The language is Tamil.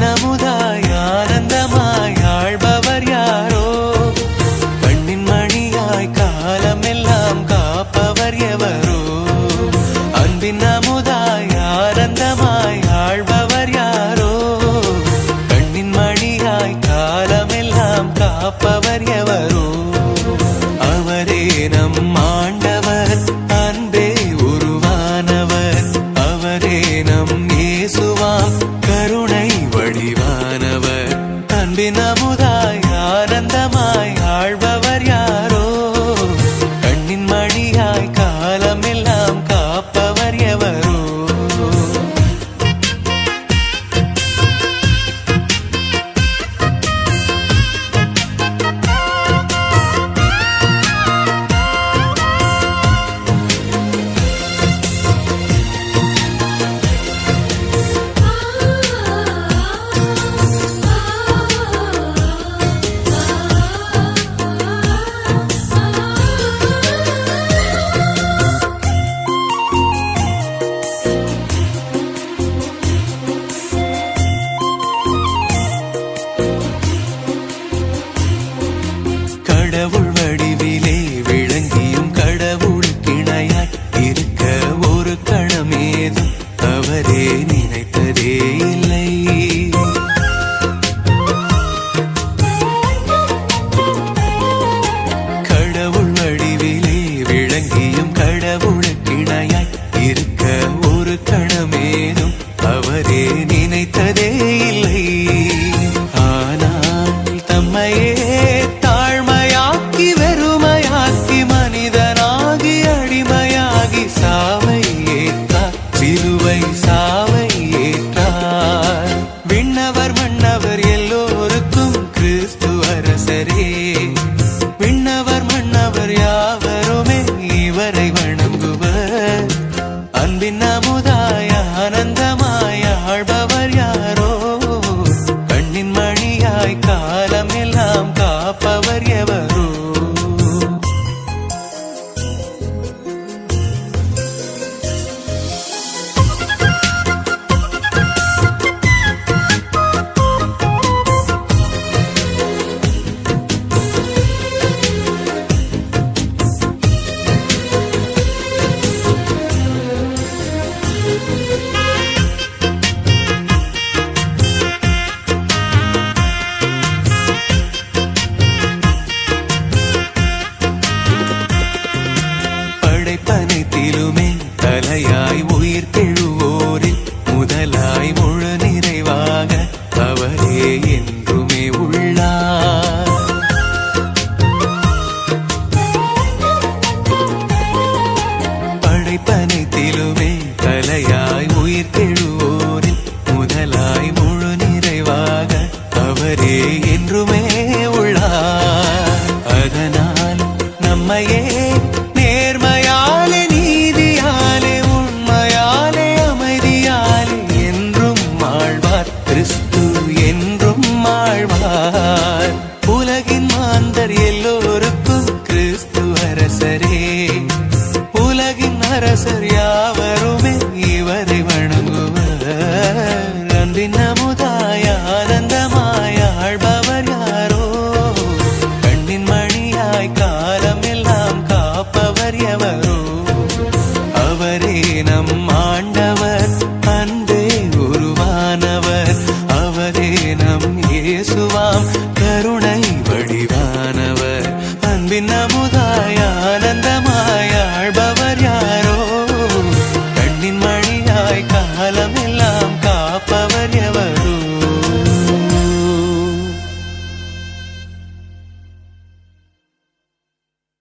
அன்பின் அமுதாய் ஆனந்தமாய் ஆள்பவர் யாரோ? கண்ணின் மணியாய் காலமெல்லாம் காப்பவர் எவரோ? அன்பின் அமுதாய் ஆனந்தமாய் ஆள்பவர் யாரோ? கண்ணின் மணியாய் காலமெல்லாம் காப்பவர் எவரோ? அவரே நம் ஆண்டவர், அன்பே உருவானவர். அவரே நம் இயேசுவாம், கருணை வடிவானவர். அன்பின் அமுதாய் ஆனந்தமாய் ஆள்பவர் யாரோ? கண்ணின் மணியாய் காலமெல்லாம் காப்பவர் எவரோ? கடவுள் வடிவிலே விளங்கியும் கடவுளுக்கிணையாய் இருக்க ஒரு கணமேதும் அவரே நினைத்ததே இல்லை. கடவுள் வடிவிலே விளங்கியும் கடவுளுக்கிணையாய் இருக்க ஒரு கணமேதும் அவரே நினைத்ததே இல்லை. ஆனால் தம்மையே வெறுமையாக்கி மனிதனாகி அடிமையாகி சாவை ஏற்றார், சிலுவை சாவை ஏற்றார். விண்ணவர் மன்னவர் எல்லோருக்கும் கிறிஸ்து அரசரே. விண்ணவர் மன்னவர் யாவருமே இவரை வணங்குவர். அன்பின் அமுதாய ஆனந்தமாய் ஆள்பவர் யாரோ? கண்ணின் மணியாய் காலம் எல்லாம் காப்பவர் எவரோ? படைப்பனைத்திலுமே தலையாய் உயிர் தெழுவோரில் முதலாய் முழு நிறைவாக அவரே என்றுமே உள்ளார். படைப்பனைத்திலுமே தலையாய் உயிர் தெழுவோரில் முதலாய் முழு நிறைவாக அவரே என்றுமே உள்ளார். அதனால் நம்மையே நேர்மையாலே நீதியாலே உண்மையாலே அமைதியாலே என்றும் ஆழ்வார் கிறிஸ்து, என்றும் ஆழ்வார். உலகின் மாந்தர் எல்லோருக்கும் கிறிஸ்து அரசரே. உலகின் அரசர் யாவர்